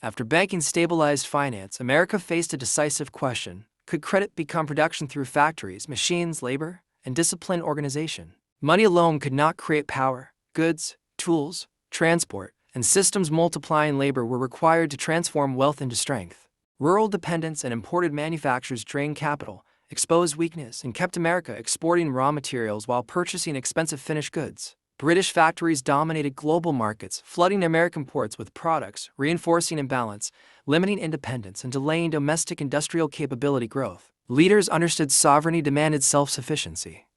After banking stabilized finance, America faced a decisive question. Could credit become production through factories, machines, labor, and disciplined organization? Money alone could not create power. Goods, tools, transport, and systems multiplying labor were required to transform wealth into strength. Rural dependence and imported manufactures drained capital, exposed weakness, and kept America exporting raw materials while purchasing expensive finished goods. British factories dominated global markets, flooding American ports with products, reinforcing imbalance, limiting independence, and delaying domestic industrial capability growth. Leaders understood sovereignty demanded self-sufficiency.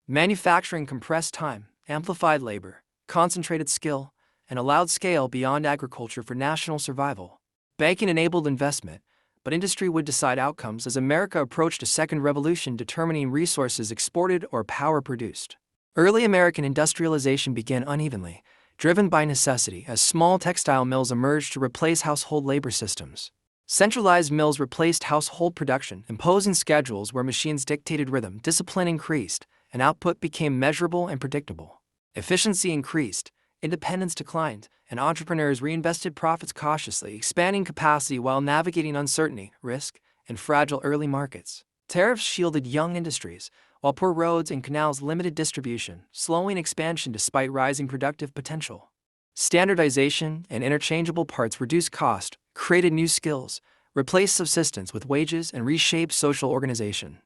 Manufacturing compressed time, amplified labor, concentrated skill, and allowed scale beyond agriculture for national survival. Banking enabled investment, but industry would decide outcomes as America approached a second revolution determining resources exported or power produced. Early American industrialization began unevenly, driven by necessity as small textile mills emerged to replace household labor systems. Centralized mills replaced household production, imposing schedules where machines dictated rhythm, discipline increased, and output became measurable and predictable. Efficiency increased, independence declined, and entrepreneurs reinvested profits cautiously, expanding capacity while navigating uncertainty, risk, and fragile early markets. Tariffs shielded young industries, while poor roads and canals limited distribution, slowing expansion despite rising productive potential. Standardization and interchangeable parts reduced cost, created new skills, replaced subsistence with wages, and reshaped social organization.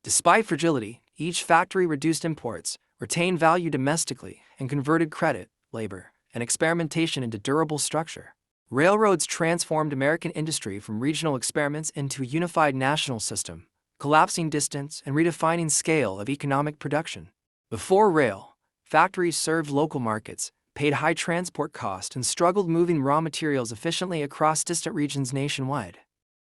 Despite fragility, each factory reduced imports, retained value domestically, and converted credit, labor, and experimentation into durable structure. Railroads transformed American industry from regional experiments into a unified national system, collapsing distance and redefining scale of economic production. Before rail, factories served local markets, paid high transport costs, and struggled moving raw materials efficiently across distant regions nationwide.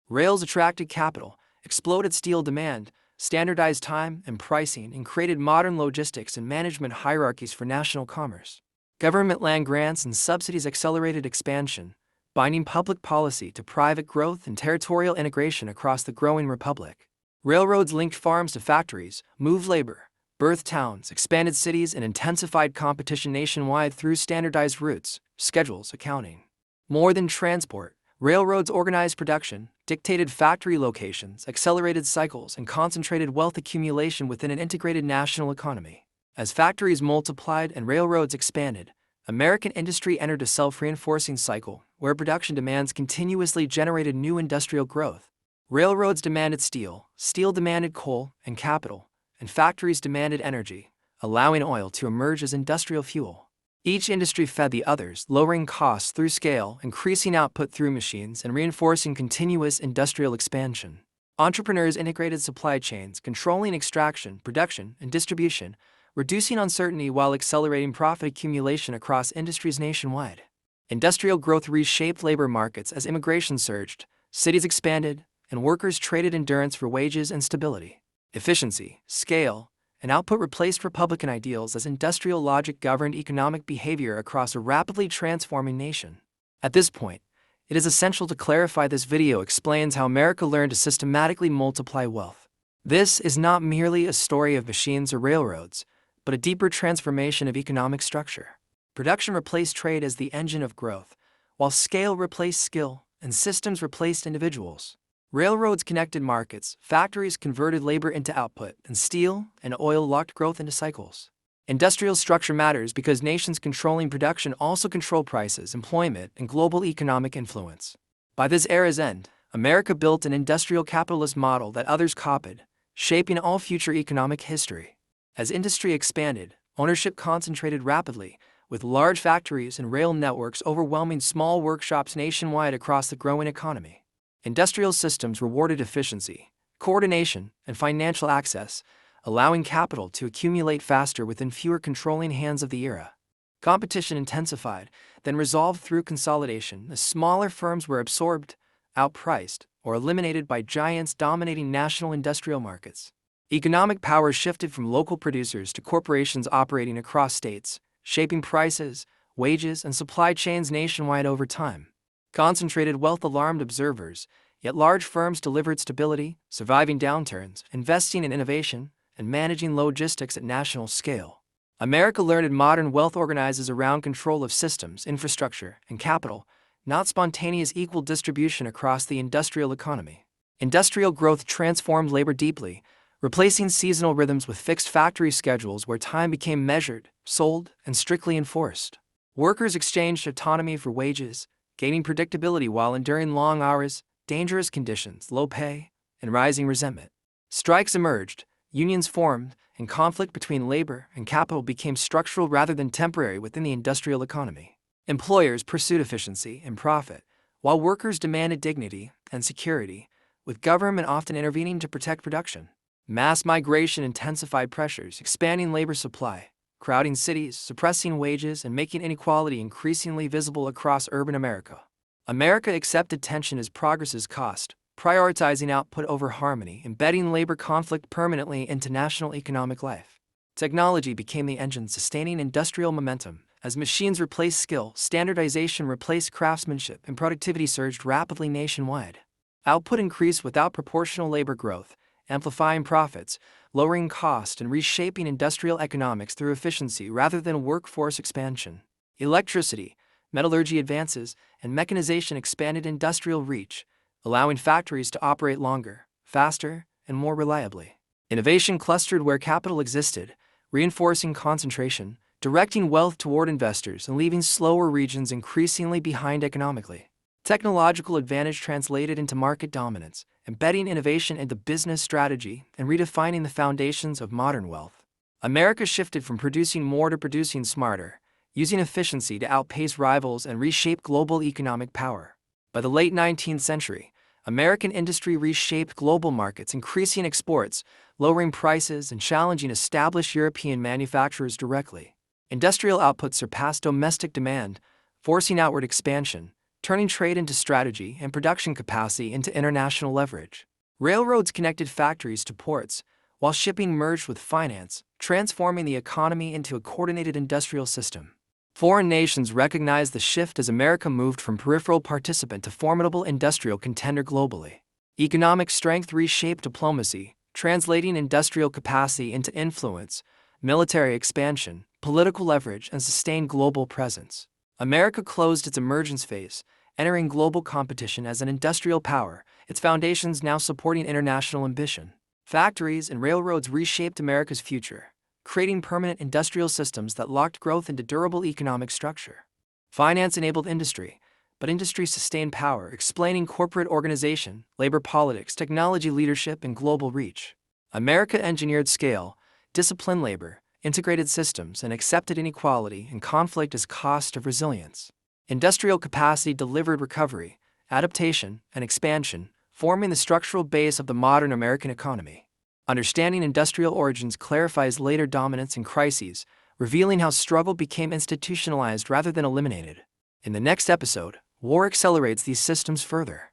Rails attracted capital, exploded steel demand, standardized time and pricing, and created modern logistics and management hierarchies for national commerce. Government land grants and subsidies accelerated expansion, binding public policy to private growth and territorial integration across the growing republic. Railroads linked farms to factories, moved labor, birthed towns, expanded cities, and intensified competition nationwide through standardized routes, schedules, accounting. More than transport, railroads organized production, dictated factory locations, accelerated cycles, and concentrated wealth accumulation within an integrated national economy. As factories multiplied and railroads expanded, American industry entered a self-reinforcing cycle where production demands continuously generated new industrial growth. Railroads demanded steel, steel demanded coal and capital, and factories demanded energy, allowing oil to emerge as industrial fuel. Each industry fed the others, lowering costs through scale, increasing output through machines, and reinforcing continuous industrial expansion. Entrepreneurs integrated supply chains, controlling extraction, production, and distribution, reducing uncertainty while accelerating profit accumulation across industries nationwide. Industrial growth reshaped labor markets as immigration surged, cities expanded, and workers traded endurance for wages and stability. Efficiency, scale, and output replaced Republican ideals as industrial logic governed economic behavior across a rapidly transforming nation. At this point, it is essential to clarify this video explains how America learned to systematically multiply wealth. This is not merely a story of machines or railroads, but a deeper transformation of economic structure. Production replaced trade as the engine of growth, while scale replaced skill and systems replaced individuals. Railroads connected markets, factories converted labor into output, and steel and oil locked growth into cycles. Industrial structure matters because nations controlling production also control prices, employment, and global economic influence. By this era's end, America built an industrial capitalist model that others copied, shaping all future economic history. As industry expanded, ownership concentrated rapidly, with large factories and rail networks overwhelming small workshops nationwide across the growing economy. Industrial systems rewarded efficiency, coordination, and financial access, allowing capital to accumulate faster within fewer controlling hands of the era. Competition intensified, then resolved through consolidation as smaller firms were absorbed, outpriced, or eliminated by giants dominating national industrial markets. Economic power shifted from local producers to corporations operating across states, shaping prices, wages, and supply chains nationwide over time. Concentrated wealth alarmed observers, yet large firms delivered stability, surviving downturns, investing in innovation, and managing logistics at national scale. America learned modern wealth organizes around control of systems, infrastructure, and capital, not spontaneous equal distribution across the industrial economy. Industrial growth transformed labor deeply, replacing seasonal rhythms with fixed factory schedules where time became measured, sold, and strictly enforced. Workers exchanged autonomy for wages, gaining predictability while enduring long hours, dangerous conditions, low pay, and rising resentment. Strikes emerged, unions formed, and conflict between labor and capital became structural rather than temporary within the industrial economy. Employers pursued efficiency and profit, while workers demanded dignity and security, with government often intervening to protect production. Mass migration intensified pressures, expanding labor supply, crowding cities, suppressing wages, and making inequality increasingly visible across urban America. America accepted tension as progress's cost, prioritizing output over harmony, embedding labor conflict permanently into national economic life. Technology became the engine sustaining industrial momentum. As machines replaced skill, standardization replaced craftsmanship, and productivity surged rapidly nationwide. Output increased without proportional labor growth, amplifying profits, lowering cost, and reshaping industrial economics through efficiency rather than workforce expansion. Electricity, metallurgy advances, and mechanization expanded industrial reach, allowing factories to operate longer, faster, and more reliably. Innovation clustered where capital existed, reinforcing concentration, directing wealth toward investors and leaving slower regions increasingly behind economically. Technological advantage translated into market dominance, embedding innovation into business strategy and redefining the foundations of modern wealth. America shifted from producing more to producing smarter, using efficiency to outpace rivals and reshape global economic power. By the late 19th century, American industry reshaped global markets, increasing exports, lowering prices, and challenging established European manufacturers directly. Industrial output surpassed domestic demand, forcing outward expansion, turning trade into strategy and production capacity into international leverage. Railroads connected factories to ports, while shipping merged with finance, transforming the economy into a coordinated industrial system. Foreign nations recognized the shift as America moved from peripheral participant to formidable industrial contender globally. Economic strength reshaped diplomacy, translating industrial capacity into influence, military expansion, political leverage, and sustained global presence. America closed its emergence phase, entering global competition as an industrial power, its foundations now supporting international ambition. Factories and railroads reshaped America's future, creating permanent industrial systems that locked growth into durable economic structure. Finance enabled industry, but industry sustained power, explaining corporate organization, labor politics, technology leadership, and global reach. America engineered scale, disciplined labor, integrated systems, and accepted inequality and conflict as cost of resilience. Industrial capacity delivered recovery, adaptation, and expansion, forming the structural base of the modern American economy. Understanding industrial origins clarifies later dominance and crises, revealing how struggle became institutionalized rather than eliminated. In the next episode, war accelerates these systems further.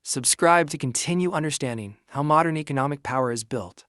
Subscribe to continue understanding how modern economic power is built.